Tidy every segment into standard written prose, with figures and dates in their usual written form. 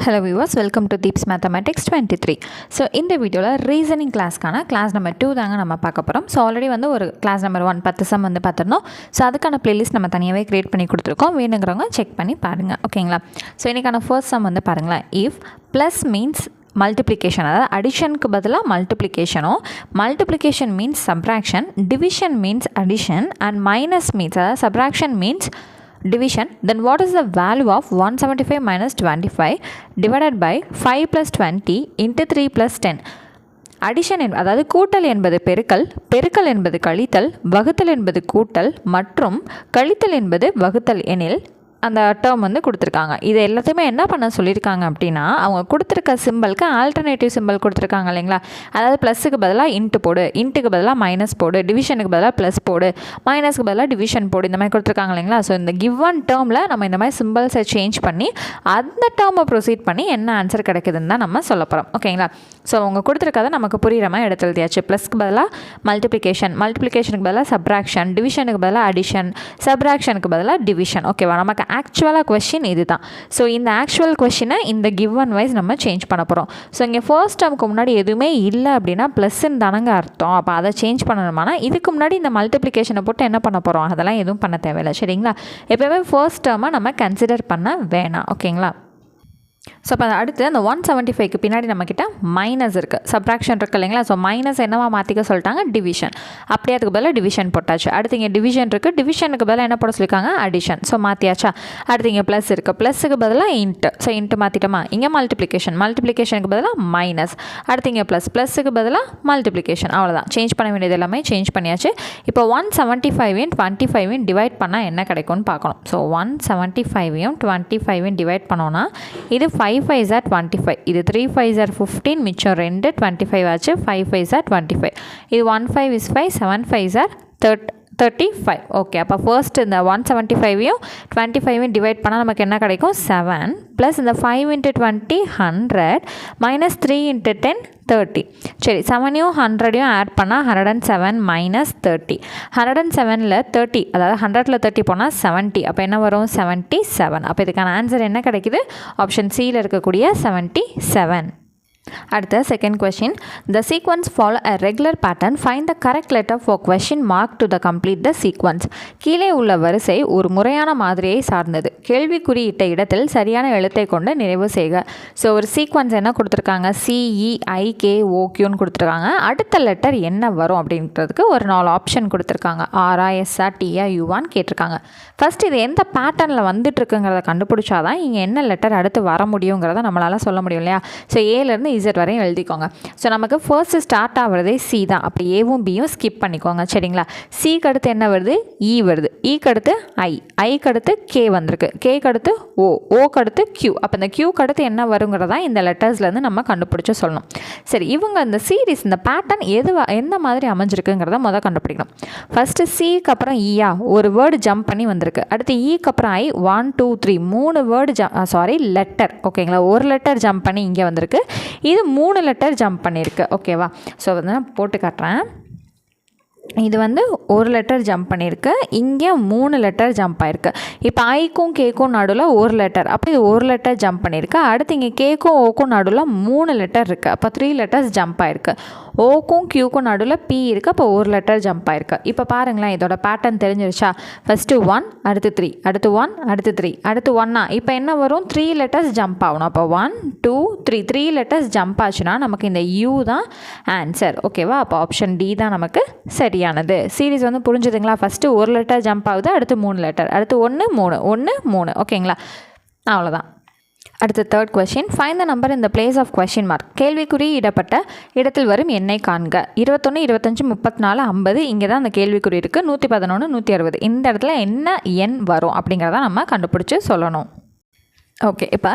Hello viewers, welcome to Deep's Mathematics 23. So இந்த வீடியோவில் reasoning class number 2 தாங்க நம்ம பார்க்க போகிறோம். ஸோ ஆல்ரெடி வந்து ஒரு கிளாஸ் நம்பர் 1 10 சம் வந்து பார்த்துருந்தோம். ஸோ அதுக்கான பிளேலிஸ்ட் நம்ம தனியாகவே க்ரியேட் பண்ணி கொடுத்துருக்கோம். வேணுங்கிறவங்க செக் பண்ணி பாருங்கள், ஓகேங்களா? ஸோ இன்றைக்கான ஃபர்ஸ்ட் சம் வந்து பாருங்களேன். இஃப் ப்ளஸ் மீன்ஸ் மல்டிப்ளிகேஷன், அதாவது அடிஷனுக்கு பதிலாக மல்டிப்ளிகேஷனும், multiplication means subtraction, division means addition and minus means, அதாவது subtraction means division, then what is the value of 175 minus 25 divided by 5 plus 20 into 3 plus 10? Addition அதாவது கூட்டல் என்பது பெருக்கல், பெருக்கல் என்பது கழித்தல், வகுத்தல் என்பது கூட்டல் மற்றும் கழித்தல் என்பது வகுத்தல் எனில் அந்த டேர்ம் வந்து கொடுத்துருக்காங்க. இது எல்லாத்தையுமே என்ன பண்ண சொல்லியிருக்காங்க அப்படின்னா, அவங்க கொடுத்துருக்க சிம்பிளுக்கு ஆல்டர்னேட்டிவ் சிம்பிள் கொடுத்துருக்காங்க இல்லைங்களா? அதாவது ப்ளஸுக்கு பதிலாக இன்ட்டு போடு, இன்ட்டுக்கு பதிலாக மைனஸ் போடு, டிவிஷனுக்கு பதிலாக ப்ளஸ் போடு, மைனஸ்க்கு பதிலாக டிவிஷன் போடு, இந்த மாதிரி கொடுத்துருக்காங்க இல்லைங்களா? ஸோ இந்த கிவன் டேர்மில் நம்ம இந்த மாதிரி சிம்பிள்ஸை சேஞ்ச் பண்ணி அந்த டேர்மை ப்ரொசீட் பண்ணி என்ன ஆன்சர் கிடைக்குதுன்னு தான் நம்ம சொல்ல போகிறோம், ஓகேங்களா? ஸோ அவங்க கொடுத்துருக்கதை நமக்கு புரிகிற மாதிரி எடுத்து எழுதியாச்சு. ப்ளஸ்க்கு பதிலாக மல்டிப்ளிகேஷன், மல்டிப்ளிகேஷனுக்கு பதிலாக சப்ராக்ஷன், டிவிஷனுக்கு பதிலாக அடிஷன், சப்ராக்ஷனுக்கு பதிலாக டிவிஷன், ஓகேவா? நமக்கு ஆக்சுவலாக கொஷின் இது தான். ஸோ இந்த ஆக்சுவல் கொஷினை இந்த கிவன் வைஸ் நம்ம சேஞ்ச் பண்ண போகிறோம். ஸோ இங்கே ஃபர்ஸ்ட் டேர்முக்கு முன்னாடி எதுவுமே இல்லை அப்படின்னா ப்ளஸ்ன்னு தானங்க அர்த்தம். அப்போ அதை சேஞ்ச் பண்ணணுமானா இதுக்கு முன்னாடி இந்த மல்டிப்ளிகேஷனை போட்டு என்ன பண்ண போகிறோம், அதெல்லாம் எதுவும் பண்ண தேவையில்லை, சரிங்களா? எப்போயுமே ஃபர்ஸ்ட் டேர்மை நம்ம கன்சிடர் பண்ண வேணாம், ஓகேங்களா? ஸோ அப்போ அடுத்து அந்த 175க்கு பின்னாடி நம்மக்கிட்ட மைனஸ் இருக்குது, சப்ராக்ஷன் இருக்குது இல்லைங்களா? ஸோ மைனஸ் என்னவா மாற்றிக்க சொல்லிட்டாங்க, டிவிஷன். அப்படியே அதுக்கு பதிலாக டிவிஷன் போட்டாச்சு. அடுத்து இங்கே டிவிஷன் இருக்குது, டிவிஷனுக்கு பதிலாக என்ன போட சொல்லியிருக்காங்க, அடிஷன். ஸோ மாற்றியாச்சா? அடுத்து இங்கே ப்ளஸ் இருக்குது, ப்ளஸுக்கு பதிலாக இன்ட்டு. So into மாற்றிட்டோமா? இங்கே மல்டிப்ளிகேஷன், மல்டிப்ளிகேஷனுக்கு பதிலாக மைனஸ். அடுத்து இங்கே ப்ளஸ், ப்ளஸுக்கு பதிலாக மல்டிப்ளிகேஷன். அவ்வளோதான், சேஞ்ச் பண்ண வேண்டியது எல்லாமே சேஞ்ச் பண்ணியாச்சு. இப்போ 175 25 டிவைட் பண்ணால் என்ன கிடைக்கும்னு பார்க்கணும். ஸோ 175 25 டிவைட் பண்ணோன்னா இது 5 5s are 25, இது 3 5s are 15, மிச்சம் 2 25 ஆச்சு, 5 5s are 25, இது 1 5 is 5, 7 5s are 35, ஓகே. அப்போ ஃபர்ஸ்ட் இந்த 175 25 டிவைட் பண்ணால் நமக்கு என்ன கிடைக்கும், 7 ப்ளஸ் இந்த 5 into 20 100 மைனஸ் 3 into 10 30. சரி, 7யும் 100யும் ஆட் பண்ணால் 107 மைனஸ் 30. 107ல் 30, அதாவது 100ல் 30 போனால் 70. அப்போ என்ன வரும், 77. அப்போ இதுக்கான ஆன்சர் என்ன கிடைக்குது, ஆப்ஷன் சியில் இருக்கக்கூடிய 77. அடுத்த second question, the sequence follow a regular pattern, find the correct letter for question mark to the complete the sequence. கீழே உள்ள வரிசை ஒரு முறையான மாதிரியை சார்ந்தது, கேள்விக்குறியிட்ட இடத்தில் சரியான எழுத்தை கொண்டு நிறைவு செய்க. ஸோ ஒரு சீக்வன்ஸ் என்ன கொடுத்துருக்காங்க, CEIKOQன்னு கொடுத்துருக்காங்க. அடுத்த லெட்டர் என்ன வரும் அப்படின்றதுக்கு ஒரு 4 ஆப்ஷன் கொடுத்துருக்காங்க. ஆரா, எஸ்ஆ, டிஆ, யூவான்னு கேட்டிருக்காங்க. ஃபஸ்ட் இது எந்த பேட்டர்னில் வந்துட்டுருக்குங்கிறத கண்டுபிடிச்சாதான் இங்கே என்ன லெட்டர் அடுத்து வர முடியுங்கிறத நம்மளால் சொல்ல முடியும் இல்லையா? ஸோ ஏலேருந்து இசட் வரையும் எழுதிக்கோங்க. ஸோ நமக்கு ஃபர்ஸ்ட் ஸ்டார்ட் ஆகிறதே சி தான். அப்படி ஏவும் பியும் ஸ்கிப் பண்ணிக்கோங்க, சரிங்களா? சிக்கு அடுத்து என்ன வருது, இ வருது, இக்கு அடுத்து ஐக்கு அடுத்து கே வந்திருக்கு, கேக்கு அடுத்து ஓக்கு அடுத்து கியூ. அப்போ இந்த கியூக்கு அடுத்து என்ன வருங்கிறதா இந்த லெட்டர்ஸ்லேருந்து நம்ம கண்டுபிடிச்சி சொல்லணும். சரி, இவங்க இந்த சீரீஸ் இந்த பேட்டர்ன் எந்த மாதிரி அமைஞ்சிருக்குங்கிறத முதல் கண்டுபிடிக்கணும். ஃபஸ்ட்டு சிக்கு அப்புறம் ஈயா ஒரு வேர்டு ஜம்ப் பண்ணி வந்திருக்கு. அடுத்து ஈக்கு அப்புறம் 1 2 3 3 வேர்டு லெட்டர், ஓகேங்களா? ஒரு லெட்டர் ஜம்ப் பண்ணி இங்கே வந்திருக்கு, இது 3 லெட்டர் ஜம்ப் பண்ணியிருக்கு, ஓகேவா? ஸோ வந்து நான் போட்டு காட்டுறேன். இது வந்து ஒரு லெட்டர் ஜம்ப் பண்ணியிருக்கு, இங்கே 3 லெட்டர் ஜம்ப் ஆகிருக்கு. இப்போ ஐக்கும் கேக்கும் நடுவில் ஒரு லெட்டர், அப்போ இது ஒரு லெட்டர் ஜம்ப் பண்ணியிருக்கு. அடுத்து இங்கே கேக்கும் ஓக்கும் நடுவில் 3 லெட்டர் இருக்குது, அப்போ 3 லெட்டர்ஸ் ஜம்ப் ஆகிருக்கு. ஓக்கும் கியூக்கும் நடுவில் பி இருக்குது, அப்போ ஒரு லெட்டர் ஜம்ப் ஆகிருக்கு. இப்போ பாருங்களேன், இதோட பேட்டர்ன் தெரிஞ்சிருச்சா? ஃபஸ்ட்டு 1 அடுத்து 3 அடுத்து 1 அடுத்து 3 அடுத்து 1. இப்போ என்ன வரும், 3 லெட்டர்ஸ் ஜம்ப் ஆகணும். அப்போ 1 2 3 லெட்டர்ஸ் ஜம்ப் ஆச்சுன்னா நமக்கு இந்த யூ தான் ஆன்சர், ஓகேவா? அப்போ ஆப்ஷன் டி தான் நமக்கு சரியானது. சீரீஸ் வந்து புரிஞ்சுதுங்களா? ஃபஸ்ட்டு ஒரு லெட்டர் ஜம்ப் ஆகுது, அடுத்து 3 லெட்டர், அடுத்து 1 3 1 3, ஓகேங்களா? அவ்வளோதான். அடுத்த third question, find the number in the place of question mark. கேள்விக்குறி இடப்பட்ட இடத்தில் வரும் எண்ணை காண்க. 21 25 34 50, இங்கே தான் அந்த கேள்விக்குறி இருக்குது. 111 160, இந்த இடத்துல என்ன எண் வரும் அப்படிங்கிறத நம்ம கண்டுபிடிச்சி சொல்லணும். ஓகே, இப்போ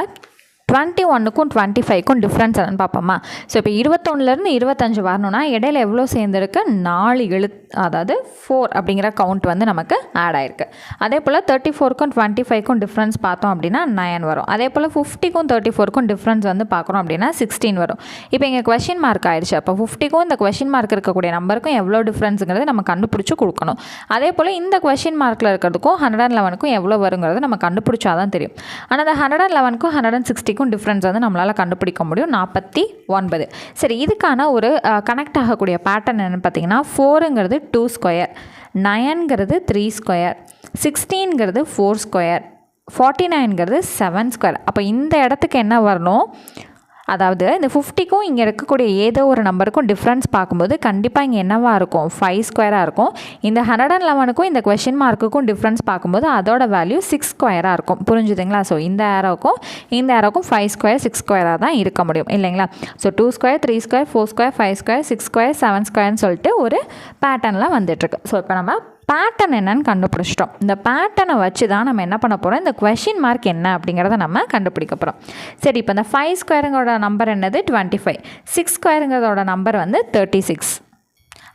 21க்கும் 25க்கும் டிஃப்ரென்ஸ் என்னன்னு பார்ப்போமா? ஸோ இப்போ 21லேருந்து 25 வரணும்னா இடையில எவ்வளோ சேர்ந்துருக்கு, 4 அதாவது 4 அப்படிங்கிற கவுண்ட் வந்து நமக்கு ஆட் ஆகிருக்கு. அதே போல் 34க்கும் 25க்கும் டிஃப்ரென்ஸ் பார்த்தோம் அப்படின்னா 9 வரும். அதே போல் 50க்கும் 34க்கும் டிஃப்ரென்ஸ் வந்து பார்க்குறோம் அப்படின்னா 16 வரும். இப்போ இங்கே கொஷின் மார்க் ஆயிடுச்சு. அப்போ 50க்கும் இந்த கொஷின் மார்க் இருக்கக்கூடிய நம்பருக்கும் எவ்வளோ டிஃப்ரென்ஸுங்கிறது நம்ம கண்டுபிடிச்சி கொடுக்கணும். அதே போல் இந்த கொஷின் மார்க்கில் இருக்கிறதுக்கும் 111க்கும் எவ்வளோ வருங்கிறது நம்ம கண்டுபிடிச்சாதான் தெரியும். ஆனால் அந்த 111க்கும் 160க்கும் நம்பருக்கும் டிஃப்ரென்ஸ் வந்து நம்மளால் கண்டுபிடிக்க முடியும் 49. சரி, இதுக்கான ஒரு கனெக்ட் ஆகக்கூடிய பேட்டர்ன் என்னென்னு பார்த்தீங்கன்னா 4ங்கிறது 2 ஸ்கொயர், 9ங்கிறது 3 ஸ்கொயர், 16ங்கிறது 4 ஸ்கொயர், 49ங்கிறது 7 ஸ்கொயர். அப்போ இந்த இடத்துக்கு என்ன வரணும், அதாவது இந்த 50க்கும் இங்கே இருக்கக்கூடிய ஏதோ ஒரு நம்பருக்கும் டிஃப்ரென்ஸ் பார்க்கும்போது கண்டிப்பாக இங்கே என்னவாக இருக்கும் 5 ஸ்கொயராக இருக்கும். இந்த 111க்கும் இந்த கொஷின் மார்க்குக்கும் டிஃப்ரென்ஸ் பார்க்கும்போது அதோட வேல்யூ 6 ஸ்கொயராக இருக்கும். புரிஞ்சுதுங்களா? ஸோ இந்த ஏரோக்கும் 5 ஸ்கொயர் 6 ஸ்கொயராக தான் இருக்க முடியும் இல்லைங்களா? So 2 square 3 square 4 square 5 square 6 square 7 ஸ்கொயர்னு சொல்லிட்டு ஒரு பேட்டர்னில் வந்துட்டுருக்கு. ஸோ இப்போ நம்ம பேட்டர்ன் என்னன்னு கண்டுபிடிச்சிட்டோம். இந்த பேட்டர்னை வச்சு தான் நம்ம என்ன பண்ண போகிறோம், இந்த கொஷின் மார்க் என்ன அப்படிங்கிறத நம்ம கண்டுபிடிக்க போகிறோம். சரி, இப்போ இந்த 5 ஸ்கொயருங்களோட நம்பர் என்னது 25, 6 ஸ்கொயருங்கிறதோட நம்பர் வந்து 36.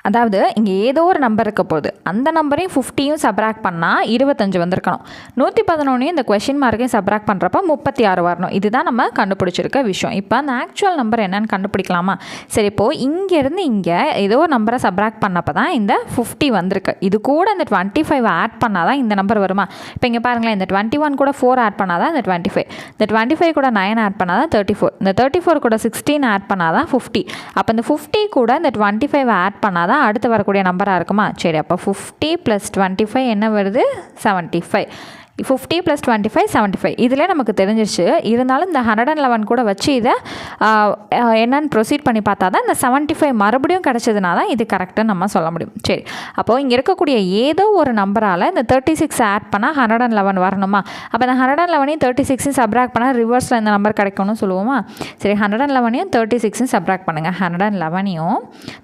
அதாவது இங்கே ஏதோ ஒரு நம்பர் இருக்க போகுது, அந்த நம்பரையும் 50யும் சப்ராக்ட் பண்ணால் 25 வந்திருக்கணும். 111 இந்த கொஷின் மார்க்கையும் சப்ராக்ட் பண்ணுறப்ப 36 வரணும். இதுதான் நம்ம கண்டுபிடிச்சிருக்க விஷயம். இப்போ அந்த ஆக்சுவல் நம்பர் என்னன்னு கண்டுபிடிக்கலாமா? சரி, இப்போது இங்கேருந்து இங்கே ஏதோ ஒரு நம்பரை சப்ராக்ட் பண்ணப்போ தான் இந்த 50 வந்திருக்கு. இது கூட இந்த 25 ஆட் பண்ணால் தான் இந்த நம்பர் வருமா? இப்போ இங்கே பாருங்களேன், இந்த 21 கூட 4 ஆட் பண்ணால் தான் இந்த 25, இந்த 25 கூட 9 ஆட் பண்ணால் தான் 34, இந்த 34 கூட 16 ஆட் பண்ணால் தான் 50. அப்போ இந்த 50 கூட இந்த 25 ஆட் பண்ணால் தான் அடுத்து வரக்கூடிய நம்பராக இருக்குமா? சரி, அப்போ 50 + 25 என்ன வருது 75. 50 + 25 75. இதில் நமக்கு தெரிஞ்சிருச்சு. இருந்தாலும் இந்த 111 கூட வச்சு இதை என்னன்னு ப்ரொசீட் பண்ணி பார்த்தா தான் இந்த 75 மறுபடியும் கிடச்சதுனா தான் இது கரெக்டுன்னு நம்ம சொல்ல முடியும். சரி, அப்போது இங்கே இருக்கக்கூடிய ஏதோ ஒரு நம்பரால் இந்த 36 ஆட் பண்ணால் 111 வரணுமா? அப்போ இந்த 111ஐயும் 36ஐயும் சப்ராக்ட் பண்ணால் ரிவர்ஸில் இந்த நம்பர் கிடைக்கும்னு சொல்லுவோமா? சரி, 111ஐயும் 36ஐயும் சப்ராக்ட் பண்ணுங்கள். 111ஐயும்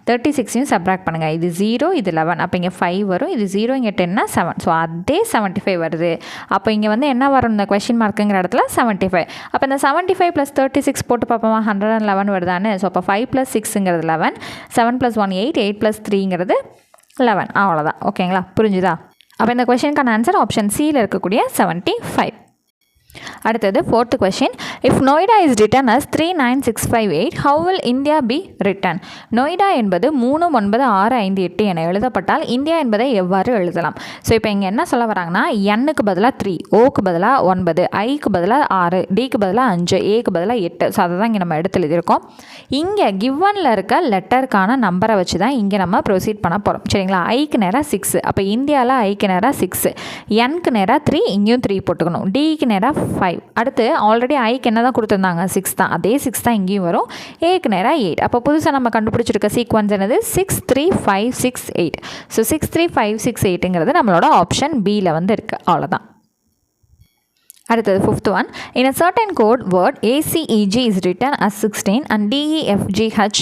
36ஐயும் சப்ராக்ட் பண்ணுங்கள். இது 0, இது 11. அப்போ இங்கே 5 வரும், இது 0, இங்கே 10னா 7. ஸோ அதே 75 வருது. அப்போ இங்கே வந்து என்ன வரும், இந்த கொஷின் மார்க்குங்கிற இடத்துல 75. அப்போ இந்த 75 + 36 போட்டு பார்ப்போமா, 111 வருதானே? ஸோ அப்போ 5 + 6ங்கிறது 11, 7 + 1 8, 8 + 3ங்கிறது 11. அவ்வளோதான். ஓகேங்களா? புரிஞ்சுதா? அப்போ இந்த கொஷினுக்கான ஆன்சர் ஆப்ஷன் சியில் இருக்கக்கூடிய 75. அடுத்தது 4th question. If Noida is written as 39658, how will India be written? Noida என்பது 39658 என எழுதப்பட்டால் இந்தியா என்பதை எவ்வாறு எழுதலாம்? ஸோ இப்போ இங்கே என்ன சொல்ல வராங்கன்னா, Nக்கு பதிலாக 3, Oக்கு பதிலாக 9, Iக்கு பதிலாக 6, Dக்கு பதிலாக 5, Aக்கு பதிலாக 8. ஸோ அதை தான் இங்கே நம்ம எடுத்து எழுதியிருக்கோம். இங்கே கிவனில் இருக்க லெட்டருக்கான நம்பரை வச்சு தான் இங்கே நம்ம ப்ரொசீட் பண்ண போகிறோம். சரிங்களா? ஐக்கு நேராக 6, அப்போ இந்தியாவில் ஐக்கு நேராக 6, Nக்கு நேராக 3, இங்கேயும் 3 போட்டுக்கணும், Dக்கு நேராக 5. அடுத்து ஆல்ரெடி ஐக்கு என்ன தான் கொடுத்துருந்தாங்க 6 தான், அதே 6 தான் இங்கேயும் வரும். ஏக்கு நேராக 8. அப்போ புதுசாக நம்ம கண்டுபிடிச்சிருக்க சீக்வன்ஸ் என்னது 6 3 5 6 8. ஸோ 6 3 5 6 8ங்கிறது நம்மளோட ஆப்ஷன் பியில் வந்து இருக்குது. அவ்வளோதான். அடுத்தது 5th one. In a certain code word ACEG is written as 16 and DFGH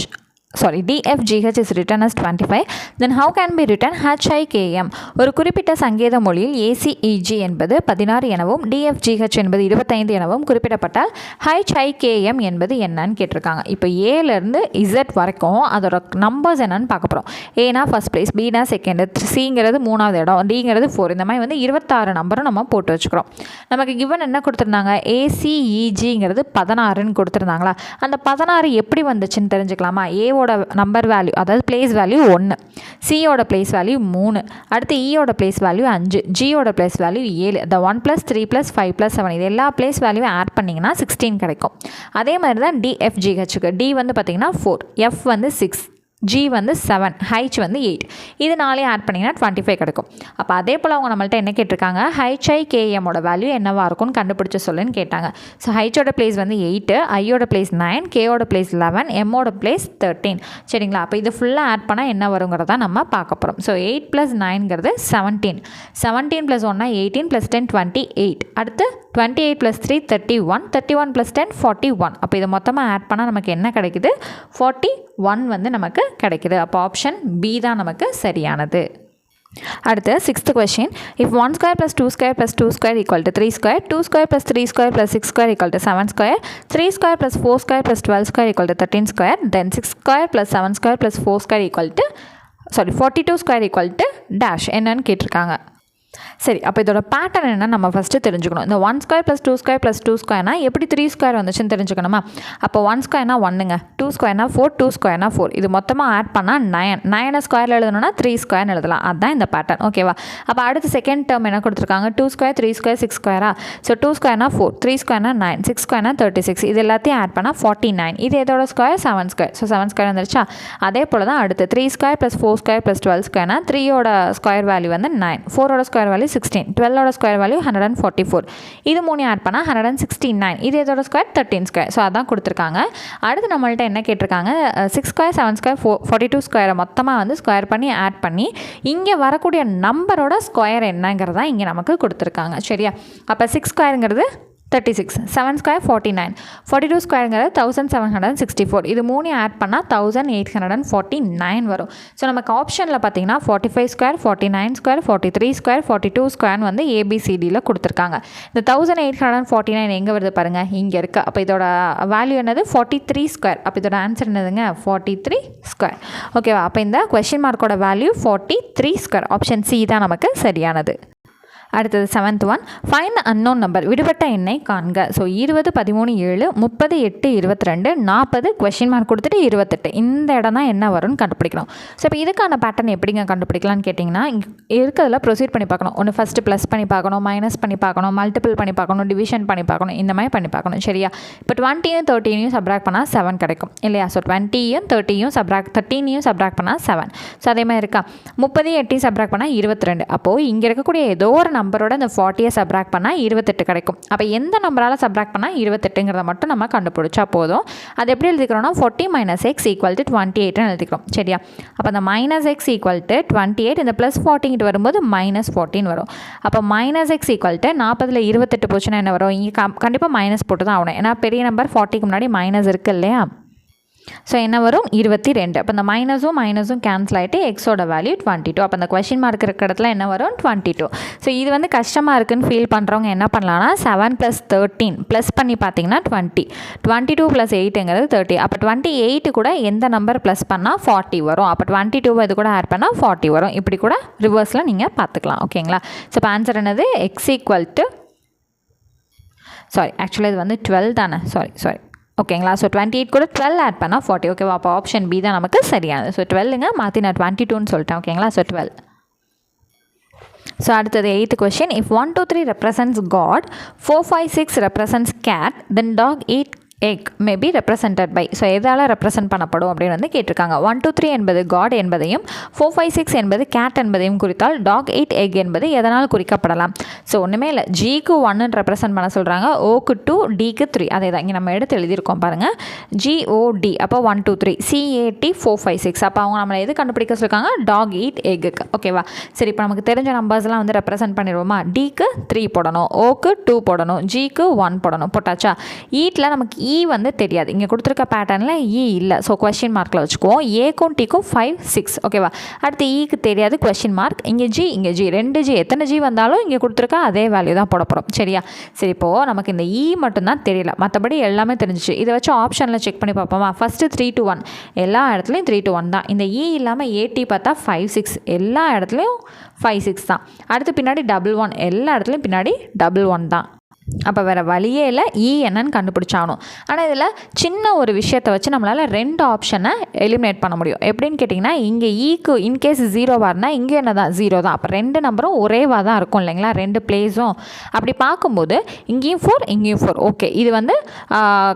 is written as 25, then how can be written HIKM? ஒரு குறிப்பிட்ட சங்கேத மொழியில் ACEG என்பது 16 எனவும் DFGH என்பது 25 எனவும் குறிப்பிடப்பட்டால் HIKM என்பது என்னன்னு கேட்டிருக்காங்க. இப்போ ஏலேருந்து Z வரைக்கும் அதோட நம்பர்ஸ் என்னன்னு பார்க்க போகிறோம். ஏனா ஃபர்ஸ்ட் பிளேஸ், பினா செகண்ட், சிங்கிறது 3வது இடம், டிங்கிறது 4. இந்த மாதிரி வந்து 26 நம்பரும் நம்ம போட்டு வச்சுக்கிறோம். நமக்கு கிவன் என்ன கொடுத்துருந்தாங்க, ACEGங்கிறது 16ன்னு கொடுத்துருந்தாங்களா? அந்த 16 எப்படி வந்துச்சுன்னு தெரிஞ்சுக்கலாமா? ஏவோட நம்பர் வேல்யூ, அதாவது பிளேஸ் வேல்யூ 1, சியோட பிளேஸ் வேல்யூ 3, அடுத்து இயோட பிளேஸ் வேல்யூ 5, ஜியோட பிளேஸ் வேல்யூ 7. இந்த 1 + 3 + 5 + 7 இது எல்லா பிளேஸ் வேல்யூ ஆட் பண்ணிங்கன்னா 16 கிடைக்கும். அதே மாதிரி தான் DFGHக்கு. டி வந்து பார்த்திங்கன்னா 4, எஃப் வந்து 6, G வந்து 7, H வந்து 8. இது 4 ஆட் பண்ணிங்கன்னா 25 கிடைக்கும். அப்போ அதே போல் அவங்க நம்மள்ட்ட என்ன கேட்டிருக்காங்க, HIKMோட வேல்யூ என்னவாக இருக்கும்னு கண்டுபிடிச்ச சொல்லுன்னு கேட்டாங்க. ஸோ ஹைச்சோட பிளேஸ் வந்து 8, ஐயோட பிளேஸ் 9, கேயோட பிளேஸ் 11, எம்மோட பிளேஸ் 13. சரிங்களா? அப்போ இது ஃபுல்லாக ஆட் பண்ணால் என்ன வருங்கிறத நம்ம பார்க்க போகிறோம். ஸோ 8 + 9ங்கிறது 17, 17 + 1 18 + 10 28, அடுத்து 28 + 3 31, 31 + 10 41. அப்போ இதை மொத்தமாக ஆட் பண்ணால் நமக்கு என்ன கிடைக்குது, 41 வந்து நமக்கு கிடைக்குது. அப்போ ஆப்ஷன் பி தான் நமக்கு சரியானது. அடுத்து 6th question. If 1 square + 2 square + 2 square = 3 square, 2 square + 3 square + 6 square = 7 square, 3 square + 4 square + 12 square = 13 square, then 6 square + 7 square + 4 square 42 square = dash என்னன்னு கேட்டிருக்காங்க. சரி, அப்போ இதோட பேட்டர்ன் என்ன நம்ம ஃபஸ்ட்டு தெரிஞ்சுக்கணும். இந்த 1 ஸ்கொயர் + 2 ஸ்கொயர் + 2 ஸ்கொயர்னா எப்படி 3 ஸ்கொயர் வந்துச்சுன்னு தெரிஞ்சுக்கணுமா? அப்போ 1 ஸ்கொயர்னா 1ங்க, 2 ஸ்கொயர்னா 4, 2 ஸ்கொயர்னா 4. இது மொத்தமாக ஆட் பண்ணால் 9. 9 ஸ்கொயரில் எழுதணும்னா 3 ஸ்கொயர்னு எழுதலாம். அதுதான் இந்த பேட்டர்ன். ஓகேவா? அப்போ அடுத்து செகண்ட் டேர்ம் என்ன கொடுத்துருக்காங்க? 2 ஸ்கொயர், 3 ஸ்கொயர், 6 ஸ்கொயரா? ஸோ 2 ஸ்கொயர்னா 4, 3 ஸ்கொயர்னா 9, 6 ஸ்கொயர்னா 36. இது எல்லாத்தையும் ஆட் பண்ணால் 49. இது எதோட ஸ்கொயர்? 7 ஸ்கொயர். ஸோ 7 ஸ்கொயர் வந்துருச்சா? அதே போல் தான் அடுத்து 3 ஸ்கொயர் + 4 ஸ்கொயர் + 12 ஸ்கொயர்னா 3யோட ஸ்கொயர் வேல்யூ வந்து 9, 4ஓட ஸ்கொயர் வேல்யூ 16, 12ஓட ஸ்கொயர் வேல்யூ 144. இது 3 ஆட் பண்ணால் 169. இது எதோட ஸ்கொயர்? 13 ஸ்கொயர். ஸோ அதான் கொடுத்துருக்காங்க. அடுத்து நம்மள்ட்ட என்ன கேட்டிருக்காங்க? 6 ஸ்கொயர், 7 ஸ்கொயர், 42 ஸ்கொயரை மொத்தமாக வந்து ஸ்கொயர் பண்ணி ஆட் பண்ணி இங்கே வரக்கூடிய நம்பரோட ஸ்கொயர் என்னங்கிறதா இங்கே நமக்கு கொடுத்துருக்காங்க. சரியா? அப்போ 6 ஸ்கொயருங்கிறது 36, 7 ஸ்கொயர் 49, 42 ஸ்கொயருங்கிறது 1764. இது 3 ஆட் பண்ணால் 1849 வரும். ஸோ நமக்கு ஆப்ஷனில் பார்த்தீங்கன்னா 45 ஸ்கொயர், 49 ஸ்கொயர், 43 ஸ்கொயர், 42 ஸ்கொயர்னு வந்து ABCDயில் கொடுத்துருக்காங்க. இந்த 1849 எங்கே வருது பாருங்கள், இங்கே இருக்குது. அப்போ இதோட வேல்யூ என்னது? 43 ஸ்கொயர். அப்போ இதோட ஆன்சர் என்னதுங்க? 43 ஸ்கொயர். ஓகேவா? அப்போ இந்த கொஸ்டின் மார்க்கோட வேல்யூ 43 ஸ்கொயர். ஆப்ஷன் C தான் நமக்கு சரியானது. அடுத்தது 7th one, find the unknown number. விடுபட்ட எண்ணை காண்க. ஸோ 20, 13, 7, 30, 8, 22, 40, கொஸ்டின் மார்க் கொடுத்துட்டு 28. இந்த இடம் தான் என்ன வரும்னு கண்டுபிடிக்கணும். ஸோ இப்போ இதுக்கான பேட்டர்ன் எப்படிங்க கண்டுபிடிக்கலான்னு கேட்டிங்கன்னா, இருக்கிறதுல ப்ரொசீட் பண்ணி பார்க்கணும். ஒன்று ஃபஸ்ட்டு ப்ளஸ் பண்ணி பார்க்கணும், மைனஸ் பண்ணி பார்க்கணும், மல்டிபிள் பண்ணி பார்க்கணும், டிவிஷன் பண்ணி பார்க்கணும், இந்த மாதிரி பண்ணி பார்க்கணும். சரியா? இப்போ 20யும் 13யும் சப்ராக்ட் பண்ணால் 7 கிடைக்கும் இல்லையா? ஸோ 20யும் 30யும் சப்ராக்ட் 13யும் சப்ராக்ட் பண்ணால் 7. ஸோ அதே மாதிரி இருக்கா? 30, 8 சப்ராக்ட் பண்ணால் 22. அப்போது இங்கே இருக்கக்கூடிய ஏதோ ஒரு நம்பரோட இந்த 40யை சப்ராக்ட் பண்ணால் 28 கிடைக்கும். அப்போ எந்த நம்பரால் சப்ராக்ட் பண்ணால் 28ங்கிறத மட்டும் நம்ம கண்டுபிடிச்சா போதும். அது எப்படி எழுதிக்கிறோம்னா 40 - x = 28ன்னு எழுதிக்கிறோம். சரியா? அப்போ அந்த -x = 28, இந்த +40 வரும்போது -14 வரும். அப்போ -x = 40ல் 28 போச்சுன்னா என்ன வரும்? இங்கே கண்டிப்பாக மைனஸ் போட்டு தான் ஆகணும். ஏன்னா பெரிய நம்பர் 40க்கு முன்னாடி மைனஸ் இருக்குது இல்லையா? ஸோ என்ன வரும்? 22. அப்போ இந்த மைனஸும் கேன்சல் ஆகிட்டு எக்ஸோட வேல்யூ 22. அப்போ அந்த கொஸ்டின் மார்க் இருக்கிற இடத்துல என்ன வரும்? 22. ஸோ இது வந்து கஷ்டமாக இருக்குன்னு ஃபீல் பண்ணுறவங்க என்ன பண்ணலாம்னா 7 + 13 ப்ளஸ் பண்ணி பார்த்தீங்கன்னா 20. 22 + 8ங்கிறது 30. அப்போ 28 கூட எந்த நம்பர் ப்ளஸ் பண்ணால் 40 வரும். அப்போ 22 இது கூட ஆட் பண்ணால் 40 வரும். இப்படி கூட ரிவர்ஸில் நீங்கள் பார்த்துக்கலாம். ஓகேங்களா? ஸோ இப்போ ஆன்சர் என்னது? x = ஆக்சுவலாக இது வந்து 12 தானே? சாரி ஓகேங்களா? ஸோ 28 கூட 12 ஆட் பண்ணால் 40. ஓகேவா? அப்போ ஆப்ஷன் B தான் நமக்கு சரியானது. ஸோ 12ங்க மாற்றி நான் 22ன்னு சொல்லிட்டேன். ஓகேங்களா? ஸோ 12. ஸோ அடுத்தது 8th question, if 1, 2, 3 represents God, 4, 5, 6 represents cat, then dog eat egg may be represented by. So எதால் ரெப்ரசன்ட் பண்ணப்படும் அப்படின்னு வந்து கேட்டிருக்காங்க. 1, 2, 3 என்பது காட் என்பதையும் 4, 5, 6 என்பது கேட் என்பதையும் குறித்தால் டாக் 8 எக் என்பது எதனால் குறிக்கப்படலாம்? ஸோ ஒன்றுமே இல்லை, ஜிக்கு 1 ரெப்ரசன்ட் பண்ண சொல்கிறாங்க, ஓக்கு 2, டிக்கு 3. அதே தான் இங்கே நம்ம எடுத்து எழுதியிருக்கோம் பாருங்கள், GOD. அப்போ 1, 2, 3, CAT 4, 5, 6. அப்போ அவங்க நம்மளை எது கண்டுபிடிக்க சொல்லியிருக்காங்க? டாக் 8 எக்குக்கு. ஓகேவா? சரி, இப்போ நமக்கு தெரிஞ்ச நம்பர்ஸ்லாம் வந்து ரெப்ரசன்ட் பண்ணிடுவோமா? டிக்கு 3 போடணும், ஓக்கு 2 போடணும், ஜிக்கு 1 போடணும். போட்டாச்சா? ஈட்டில் நமக்கு வந்து தெரியாது, இங்கே கொடுத்துருக்க பேட்டர்னில் இல்லை. ஸோ கொஸ்டின் மார்க்கில் வச்சுக்குவோம். ஏக்கும் டிக்கும் 5, 6. ஓகேவா? அடுத்து ஈக்கு தெரியாது, கொஸ்டின் மார்க். இங்கே ஜி 2 ஜி, எத்தனை ஜி வந்தாலும் இங்கே கொடுத்துருக்க அதே வேல்யூ தான் போட போகிறோம். சரியா? சரி, இப்போது நமக்கு இந்த மட்டும்தான் தெரியல, மற்றபடி எல்லாமே தெரிஞ்சிச்சு. இதை வச்சு ஆப்ஷனில் செக் பண்ணி பார்ப்போமா? ஃபஸ்ட்டு 3 to 1, எல்லா இடத்துலையும் 3 to 1 தான். இந்த இல்லாமல் ஏடி பார்த்தா 5, 6, எல்லா இடத்துலையும் 5, 6 தான். அடுத்து பின்னாடி 1, 1, எல்லா இடத்துலையும் பின்னாடி 1, 1 தான். அப்போ வேறு வழியே இல்லை, என்னன்னு கண்டுபிடிச்சாகணும். ஆனால் இதில் சின்ன ஒரு விஷயத்தை வச்சு நம்மளால் 2 ஆப்ஷனை எலிமினேட் பண்ண முடியும். எப்படின்னு கேட்டிங்கன்னா, இங்கே ஈக்கு இன்கேஸ் 0வாக இருந்தால் இங்கே என்ன தான் 0 தான். அப்போ 2 நம்பரும் ஒரேவாக தான் இருக்கும் இல்லைங்களா? 2 பிளேஸும். அப்படி பார்க்கும்போது இங்கேயும் 4, இங்கேயும் 4. ஓகே, இது வந்து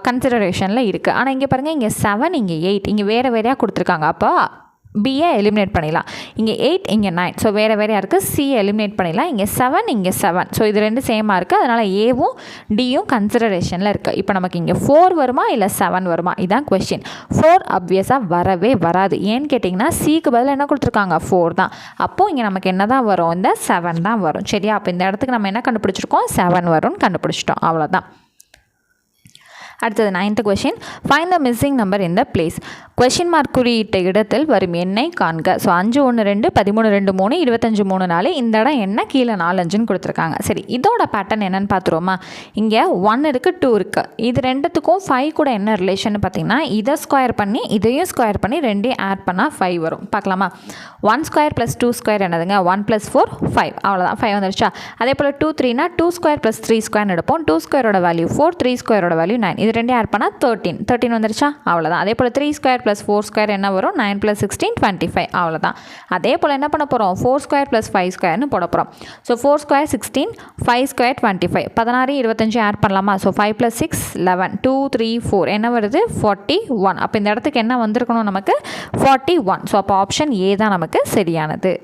கன்சிடரேஷனில் இருக்குது. ஆனால் இங்கே பாருங்கள், இங்கே 7, இங்கே 8, இங்கே வேறு வேறையாக கொடுத்துருக்காங்க. அப்போ பியை எலிமினேட் பண்ணிடலாம். இங்கே 8, இங்கே 9. ஸோ வேறு வேறையாக இருக்குது. சியை எலிமினேட் பண்ணிடலாம். இங்கே 7, இங்கே 7. ஸோ இது 2 சேமாக இருக்குது. அதனால் ஏவும் டியும் கன்சிடரேஷனில் இருக்குது. இப்போ நமக்கு இங்கே 4 வருமா இல்லை 7 வருமா? இதுதான் கொஸ்டின். 4 ஆப்வியஸாக வரவே வராது. ஏன்னு கேட்டிங்கன்னா, சிக்கு பதில் என்ன கொடுத்துருக்காங்க? 4 தான். அப்போது இங்கே நமக்கு என்ன தான் வரும்? இந்த 7 தான் வரும். சரியா? அப்போ இந்த இடத்துக்கு நம்ம என்ன கண்டுபிடிச்சிருக்கோம்? 7 வரும்னு கண்டுபிடிச்சிட்டோம். அவ்வளோதான். அடுத்தது 9th question, find the missing number in the place. Question mark குறியிட்ட இடத்தில் வரும் எண்ணை காண்க. ஸோ 5 1 2 13 2 3 25 3 4 இந்த இடம் என்ன கீழே 4 5ன்னு கொடுத்துருக்காங்க. சரி, இதோட பேட்டர்ன் என்னன்னு பார்த்துருவோமா? இங்கே 1 இருக்குது 2 இருக்குது. இது ரெண்டுத்துக்கும் 5 கூட என்ன ரிலேஷன் பார்த்தீங்கன்னா, இதை ஸ்கொயர் பண்ணி இதையும் ஸ்கொயர் பண்ணி ரெண்டையும் ஆட் பண்ணால் 5 வரும். பார்க்கலாமா? 1 ஸ்கொயர் + 2 ஸ்கொயர் என்னதுங்க? 1 + 4 5, அவ்வளோதான், 5 வந்துருச்சா? அதே போல் 2 3னா 2 ஸ்கொயர் + 3 ஸ்கொயர் எடுப்போம். 2 ஸ்கொயரோட வேல்யூ 4, 3 ஸ்கொயரோட வேல்யூ 9. இது ரெண்டையும் ஆட் பண்ணால் 13 வந்துருச்சா? அவ்வளோதான். அதே போல் 3 ஸ்கொயர் + 4 ஸ்கொயர் என்ன வரும்? 9 + 16 25, அவ்வளோதான். அதே போல் என்ன பண்ண போகிறோம்? 4 ஸ்கொயர் + 5 ஸ்கொயர்னு போட போகிறோம். ஸோ 4 ஸ்கொயர் 16, 5 ஸ்கொயர் 25, 16 25 ஆட் பண்ணலாமா? ஸோ 5 + 6 11, 2 3 4 என்ன வருது? 41. அப்போ இந்த இடத்துக்கு என்ன வந்திருக்கணும் நமக்கு? 41. ஸோ அப்போ ஆப்ஷன் ஏ தான் நமக்கு சரியானது.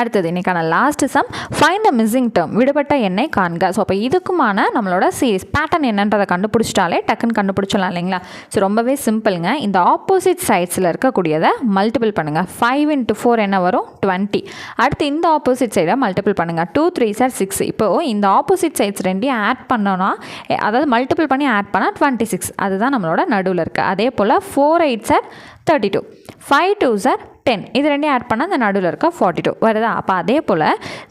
அடுத்தது இன்றைக்கான last some, find the missing term, விடுபட்ட எண்ணை காண்க. ஸோ அப்போ இதுக்குமான நம்மளோட சீரிஸ் பேட்டர்ன் என்னன்றதை கண்டுபிடிச்சிட்டாலே டக்குன்னு கண்டுபிடிச்சலாம் இல்லைங்களா? ஸோ ரொம்பவே சிம்பிளுங்க. இந்த ஆப்போசிட் சைட்ஸில் இருக்கக்கூடியதை மல்டிபிள் பண்ணுங்கள். 5 × 4 என்ன வரும்? 20. அடுத்து இந்த ஆப்போசிட் சைடை மல்டிபிள் பண்ணுங்கள். 2 3s are 6. இப்போது இந்த ஆப்போசிட் சைட்ஸ் ரெண்டையும் ஆட் பண்ணோன்னா, அதாவது மல்டிபிள் பண்ணி ஆட் பண்ணால் 26. அதுதான் நம்மளோட நடுவில் இருக்குது. அதே போல் 4 8s are 32, 5 2s are 10. இது ரெண்டையும் ஆட் பண்ணால் அந்த நடுவில் இருக்க 42 வருதா? அப்போ அதே போல்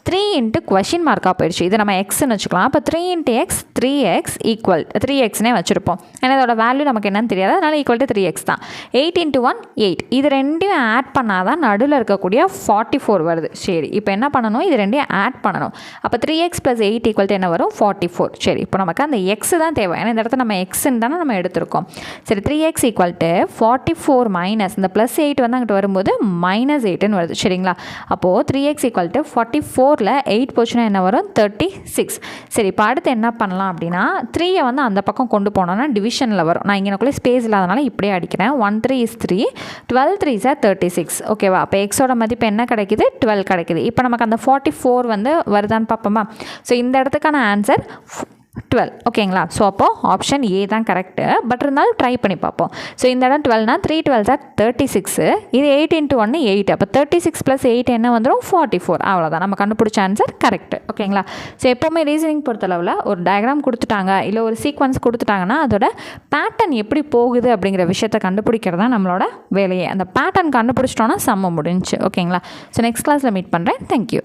3 × கொஷின் மார்க்காக போயிடுச்சு. இது நம்ம எக்ஸ்ன்னு வச்சுக்கலாம். அப்போ 3 × x 3x ஈக்குவல் 3xனே வச்சுருப்போம். ஏன்னா இதோட வேல்யூ நமக்கு என்னன்னு தெரியாது, அதனால் ஈக்குவல் டு 3x தான். 8 × 1 8. இது ரெண்டையும் ஆட் பண்ணால் தான் நடுவில் இருக்கக்கூடிய 44 வருது. சரி, இப்போ என்ன பண்ணணும்? இது ரெண்டையும் ஆட் பண்ணணும். அப்போ 3x + 8 ஈக்குவல் டு என்ன வரும்? 44. சரி, இப்போ நமக்கு அந்த எக்ஸ் தான் தேவை. ஏன்னா இந்த இடத்துல நம்ம எக்ஸ்ன்னு தானே நம்ம எடுத்திருக்கோம். சரி, 3x ஈக்குவல் டு 44 மைனஸ் இந்த +8 வந்து அங்கிட்டு வரும்போது -8ன்னு வருது. சரிங்களா? அப்போது 3x ஈக்குவல் டு 44ல் 8 போச்சுன்னா என்ன வரும்? 36. சரி, இப்போ அடுத்து என்ன பண்ணலாம் அப்படின்னா, 3யை வந்து அந்த பக்கம் கொண்டு போனோன்னா டிவிஷனில் வரும். நான் இங்கேக்குள்ளே ஸ்பேஸ் இல்லாதனால இப்படியே அடிக்கிறேன். 1 3 is 3, 12 3s are 36. ஓகேவா? அப்போ எக்ஸோட மதிப்பு என்ன கிடைக்குது? 12 கிடைக்குது. இப்போ நமக்கு அந்த 44 வந்து வருதான்னு பார்ப்போமா? ஸோ இந்த இடத்துக்கான ஆன்சர் 12. ஓகேங்களா? ஸோ அப்போது ஆப்ஷன் ஏ தான் கரெக்டு. பட் இருந்தாலும் ட்ரை பண்ணி பார்ப்போம். ஸோ இந்த இடம் 12னா 3 12s are 36. இது 8 × 1 8. அப்போ 36 + 8 என்ன வந்துடும்? 44. அவ்வளோதான், நம்ம கண்டுபிடிச்ச ஆன்சர் கரெக்டு. ஓகேங்களா? ஸோ எப்போவுமே ரீசனிங் பொறுத்தளவில் ஒரு டயக்ராம் கொடுத்துட்டாங்க, இல்லை ஒரு சீக்வன்ஸ் கொடுத்துட்டாங்கன்னா அதோட பேட்டர்ன் எப்படி போகுது அப்படிங்கிற விஷயத்தை கண்டுபிடிக்கிறது தான் நம்மளோட வேலையே. அந்த பேட்டர்ன் கண்டுபிடிச்சிட்டோன்னா சம்ம முடிஞ்சு. ஓகேங்களா? ஸோ நெக்ஸ்ட் கிளாஸில் மீட் பண்ணுறேன். தேங்க்யூ.